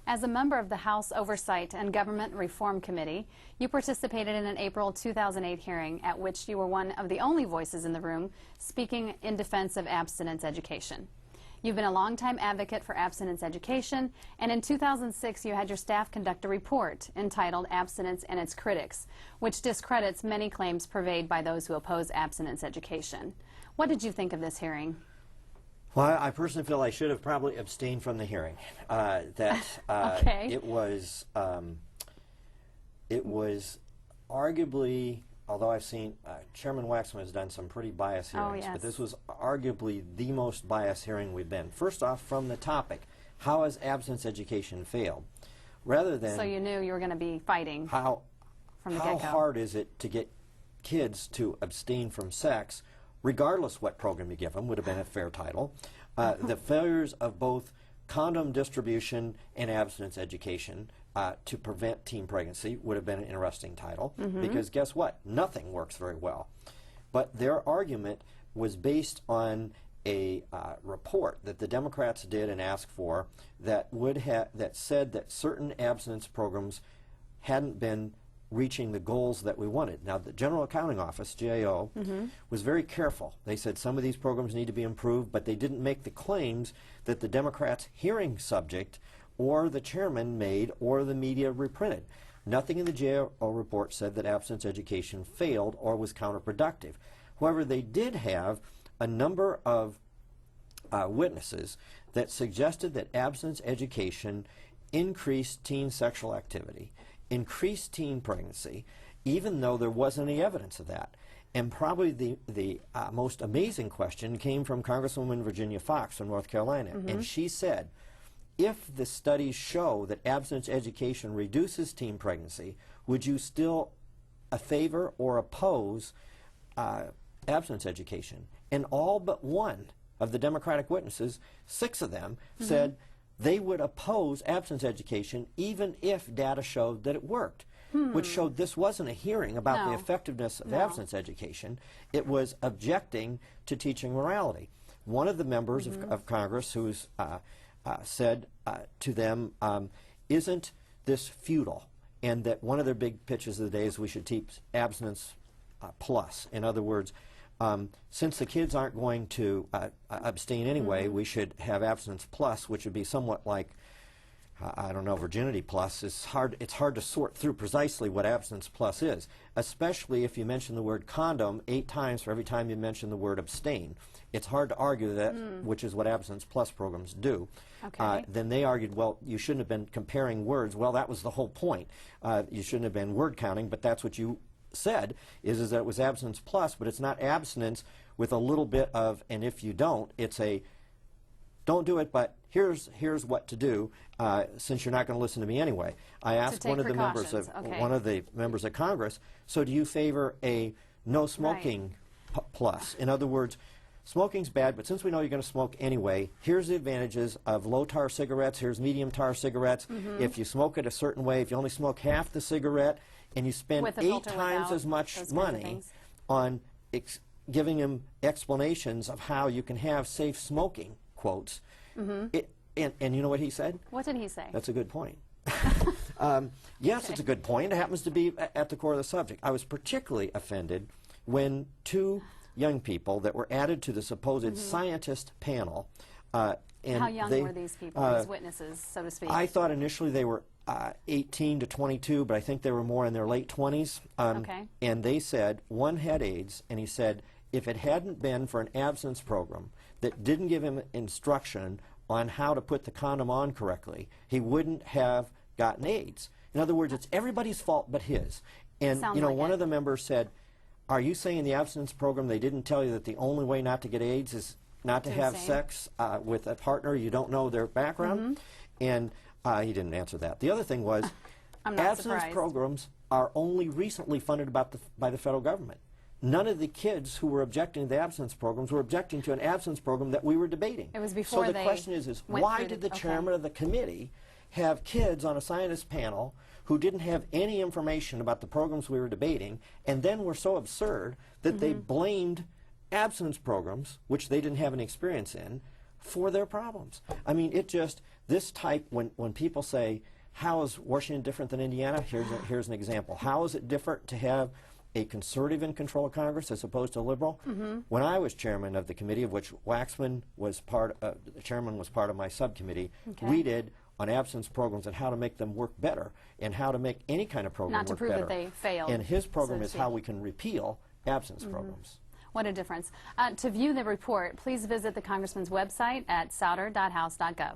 As a member of the House Oversight and Government Reform Committee, you participated in an April 2008 hearing at which you were one of the only voices in the room speaking in defense of abstinence education. You've been a longtime advocate for abstinence education, and in 2006 you had your staff conduct a report entitled Abstinence and Its Critics, which discredits many claims purveyed by those who oppose abstinence education. What did you think of this hearing? Well, I personally feel I should have probably abstained from the hearing. Okay. It was arguably, although I've seen Chairman Waxman has done some pretty biased hearings, but this was arguably the most biased hearing we've been. First off, from the topic, how has abstinence education failed? Rather than so you knew you were going to be fighting from the get-go. How hard is it to get kids to abstain from sex, regardless what program you give them, would have been a fair title. The failures of both condom distribution and abstinence education to prevent teen pregnancy would have been an interesting title, because guess what? Nothing works very well. But their argument was based on a report that the Democrats did and asked for that said that certain abstinence programs hadn't been reaching the goals that we wanted. Now, the General Accounting Office, GAO, was very careful. They said some of these programs need to be improved, but they didn't make the claims that the Democrats' hearing subject or the chairman made or the media reprinted. Nothing in the GAO report said that abstinence education failed or was counterproductive. However, they did have a number of witnesses that suggested that abstinence education increased teen sexual activity, increased teen pregnancy, even though there wasn't any evidence of that. And probably the most amazing question came from Congresswoman Virginia Foxx from North Carolina. And she said, if the studies show that abstinence education reduces teen pregnancy, would you still favor or oppose abstinence education? And all but one of the Democratic witnesses, 6 of them, said they would oppose abstinence education even if data showed that it worked, which showed this wasn't a hearing about the effectiveness of abstinence education. It was objecting to teaching morality. One of the members of Congress who's said to them, isn't this futile? And that one of their big pitches of the day is we should teach abstinence plus. In other words, since the kids aren't going to abstain anyway, we should have abstinence plus, which would be somewhat like, I don't know, virginity plus. It's hard to sort through precisely what abstinence plus is, especially if you mention the word condom 8 times for every time you mention the word abstain. It's hard to argue that, which is what abstinence plus programs do. Okay. Then they argued, well, you shouldn't have been comparing words. Well, that was the whole point. You shouldn't have been word counting, but that's what you said, is that it was abstinence plus, but it's not abstinence with a little bit of, and if you don't, it's a, don't do it, but here's what to do, since you're not going to listen to me anyway. I asked one of the members of Congress, so do you favor a no smoking plus? In other words, smoking's bad, but since we know you're going to smoke anyway, here's the advantages of low tar cigarettes, here's medium tar cigarettes. If you smoke it a certain way, if you only smoke half the cigarette, and you spend 8 times as much money on giving them explanations of how you can have safe smoking, quotes. And you know what he said? What did he say? That's a good point. Yes, it's a good point. It happens to be at the core of the subject. I was particularly offended when 2 young people that were added to the supposed scientist panel. And how young were these people, these witnesses, so to speak? I thought initially they were 18 to 22, but I think they were more in their late 20s. And they said, one had AIDS, and he said, if it hadn't been for an abstinence program that didn't give him instruction on how to put the condom on correctly, he wouldn't have gotten AIDS. In other words, it's everybody's fault but his. And you know, one of the members said, are you saying in the abstinence program they didn't tell you that the only way not to get AIDS is not to have sex with a partner you don't know their background? And he didn't answer that. The other thing was, abstinence programs are only recently funded by the federal government. None of the kids who were objecting to the abstinence programs were objecting to an abstinence program that we were debating. It was before So the question is why did the chairman of the committee have kids on a scientist panel who didn't have any information about the programs we were debating, and then were so absurd that they blamed abstinence programs, which they didn't have any experience in, for their problems. I mean, it just, this type, when people say, how is Washington different than Indiana? Here's an example. How is it different to have a conservative in control of Congress as opposed to a liberal? When I was chairman of the committee, of which Waxman was the chairman was part of my subcommittee, we did on abstinence programs and how to make them work better and how to make any kind of program Not work to prove better. that they failed. And his program so is how we can repeal abstinence programs. What a difference. To view the report, please visit the Congressman's website at souder.house.gov.